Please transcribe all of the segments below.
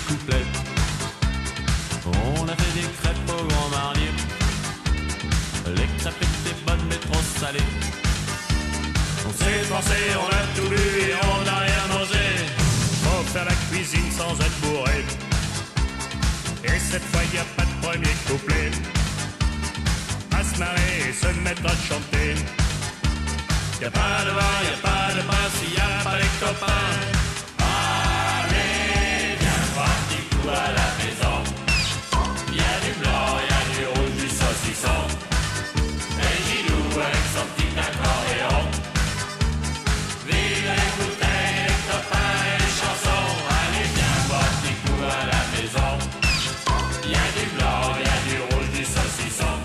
couplets. On a fait des crêpes au Grand Marnier. Les crêpes étaient bonnes mais trop salées. On s'est forcé, on a tout bu et on n'a rien mangé. Faut faire la cuisine sans être bourré. Et cette fois y a pas de premier couplet. À se marrer et se mettre à chanter. Y a pas de vin, y a pas de pain s'il y a pas les copains. Allez, viens voir un petit coup à la maison. Y a du blanc, y a du rouge, du saucisson. Et Gilou avec son petit accordéon. Vive les bouteilles, les copains et les chansons. Allez, viens voir un petit coup à la maison. Y a du blanc, y a du rouge, du saucisson.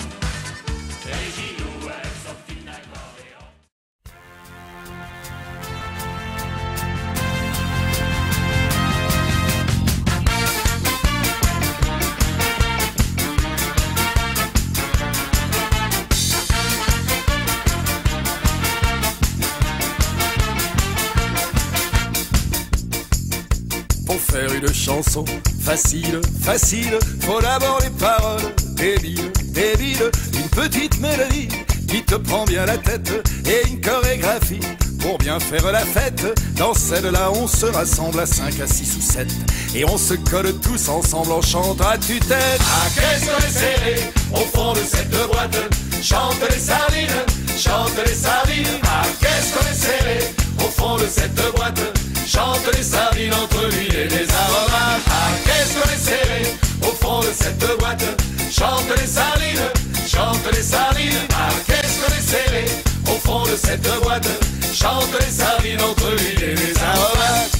Et Gilou avec son petit accordéon. Pour faire une chanson facile, facile, faut d'abord les paroles débiles, débiles, une petite mélodie qui te prend bien la tête et une chorégraphie pour bien faire la fête. Dans celle-là, on se rassemble à 5, à 6 ou 7 et on se colle tous ensemble en chantant à tue-tête. Ah, qu'est-ce qu'on est serré au fond de cette boîte. Chante les sardines, chante les sardines. Ah, qu'est-ce qu'on est serré au fond de cette boîte. Chante les sardines entre l'huile et les aromates. Ah, qu'est-ce qu'on est serré au fond de cette boîte. Chante les sardines, chante les sardines. Ah, qu'est-ce qu'on est serré au fond de cette boîte. Chante les sardines entre l'huile et les aromates.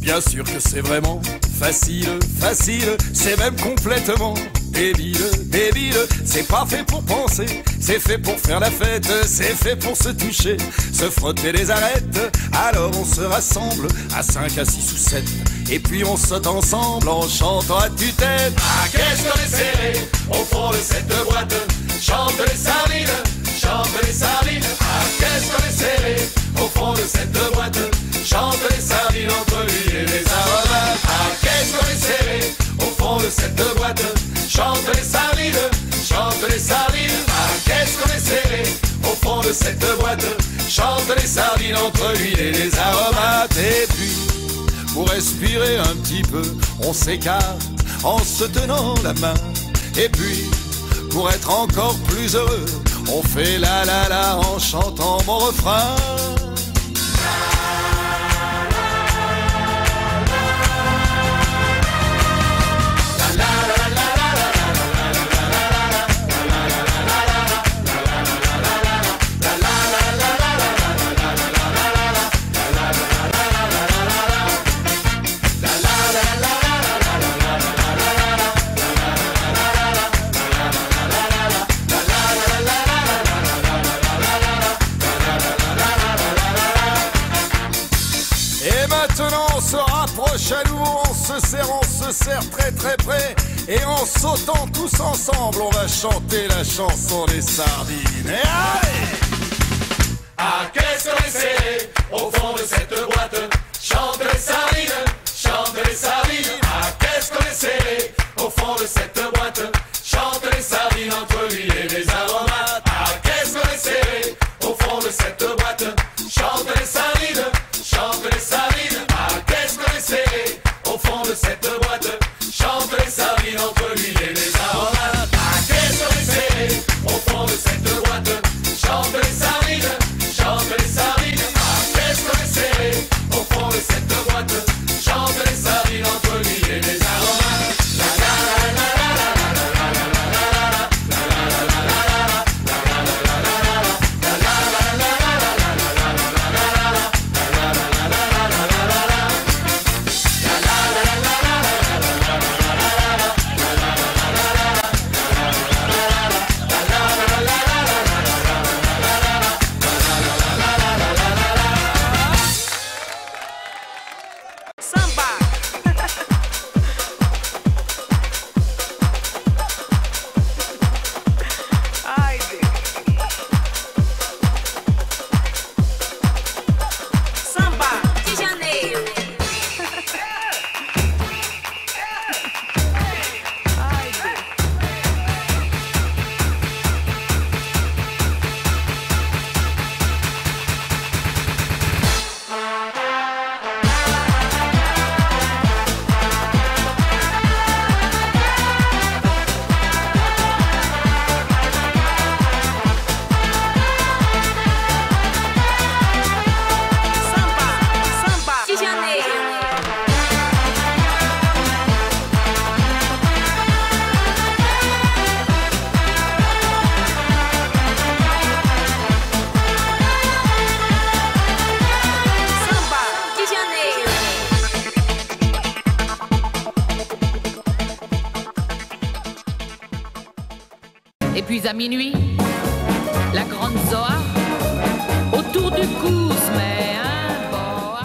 Bien sûr que c'est vraiment facile, facile, c'est même complètement débile, débile. C'est pas fait pour penser, c'est fait pour faire la fête, c'est fait pour se toucher, se frotter les arêtes. Alors on se rassemble à 5, à 6 ou 7 et puis on saute ensemble en chantant à tue-tête. Ah, qu'est-ce qu'on est serré au fond de cette boîte. Chante les sardines, chante les sardines. Ah, qu'est-ce qu'on est serré au fond de cette boîte. Chante les sardines entre l'huile et les aromates. Ah, qu'est-ce qu'on est serré au fond de cette boîte. Chante les sardines, chante les sardines. Ah, qu'est-ce qu'on est serré au fond de cette boîte. Chante les sardines entre l'huile et les aromates. Et puis, pour respirer un petit peu, on s'écarte en se tenant la main. Et puis, pour être encore plus heureux, on fait la la la en chantant mon refrain. On se rapproche à nouveau, on se serre très très près. Et en sautant tous ensemble, on va chanter la chanson des sardines. Et allez! Ah, qu'est-ce qu'on est serré au fond de cette boîte. Chante les sardines, chante les sardines. Ah, qu'est-ce qu'on est serré au fond de cette boîte. Chante les sardines entre l'huile et les aromates. Ah, qu'est-ce qu'on est serré au fond de cette boîte. Chante les sardines, chante les sardines. Ah, qu'est-ce qu'on est serré au fond de cette boîte. Chante les sardines entre l'huile et les aromates. Ah, qu'est-ce qu'on est serré au fond de cette boîte. Chante les sardines, chante les sardines. Ah, qu'est-ce qu'on est serré au fond de cette boîte. Puis à minuit, la grande Zoa, autour du cou se met un boa.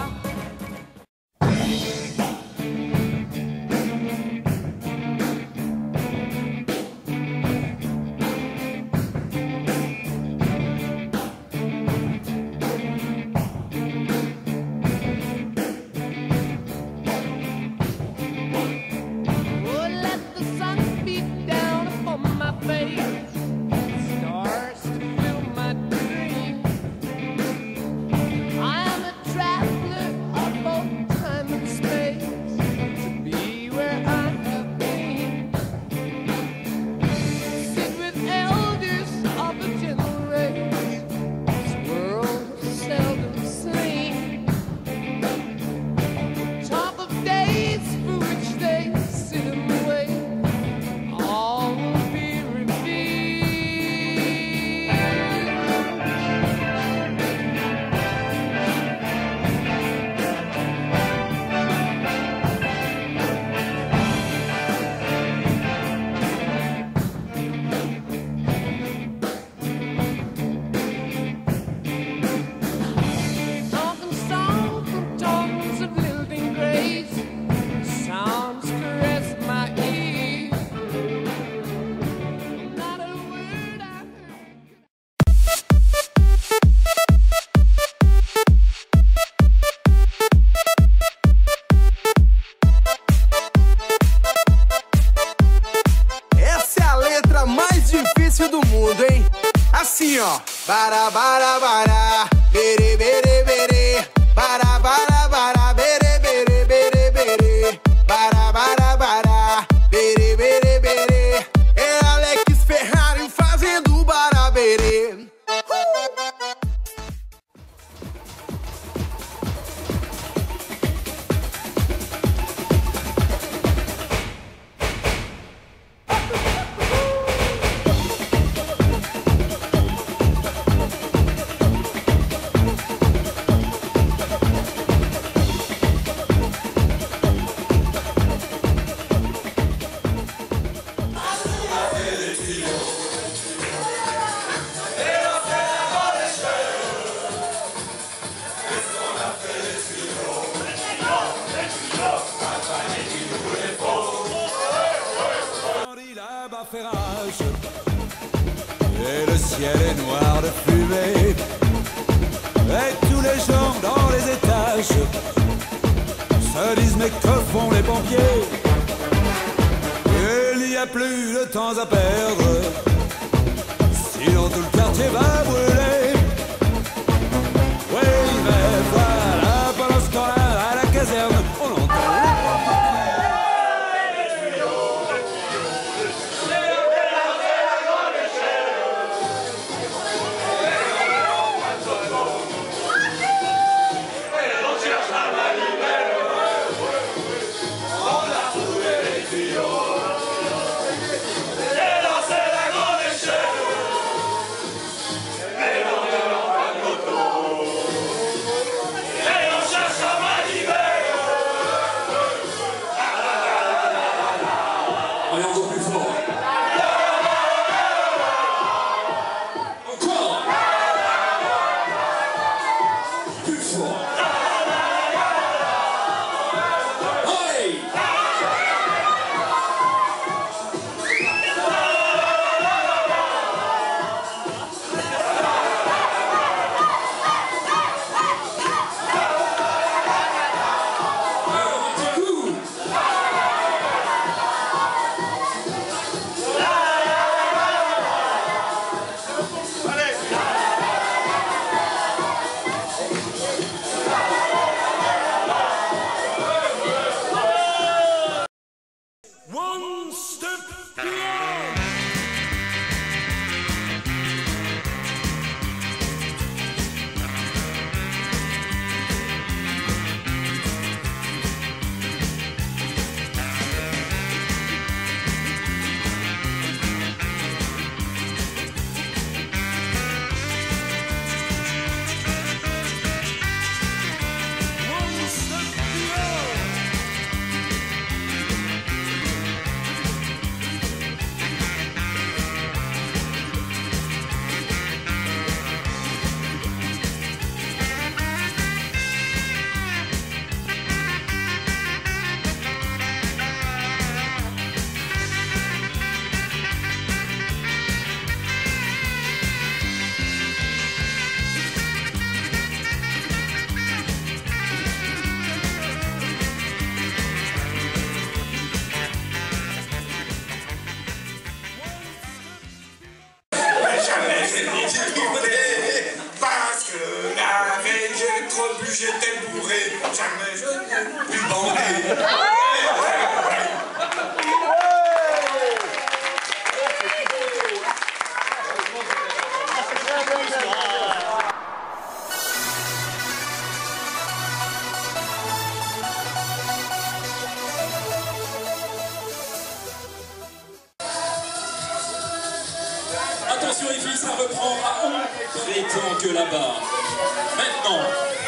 Oh, let the sun beat down upon my face. Stars to fill my dreams. I am a traveler of both time and space to be where I have been. Sit with elders of the gentle race. This world is seldom seen. Talk of days for which they sit and wait. All will be revealed. Talking songs and tones of living grace. Sounds caress my ear. Not a word I heard. Essa é a letra mais difícil do mundo, hein? Assim, ó. Bara, bara, bara, bere, bere, bere. Bara, bara, bara, bere, bere, bere, bere. Bara, bara, bara, bere, bere, bere. É Alex Ferrari fazendo baraberê. Là-bas fait rage, et le ciel est noir de fumée, et tous les gens dans les étages se disent mais que font les pompiers? Il n'y a plus de temps à perdre, sinon tout le quartier va brûler. Oui, mais voilà, pendant ce temps-là, à la caserne, on entend. Attention les filles, ça reprend à on prétend que là-bas. Maintenant.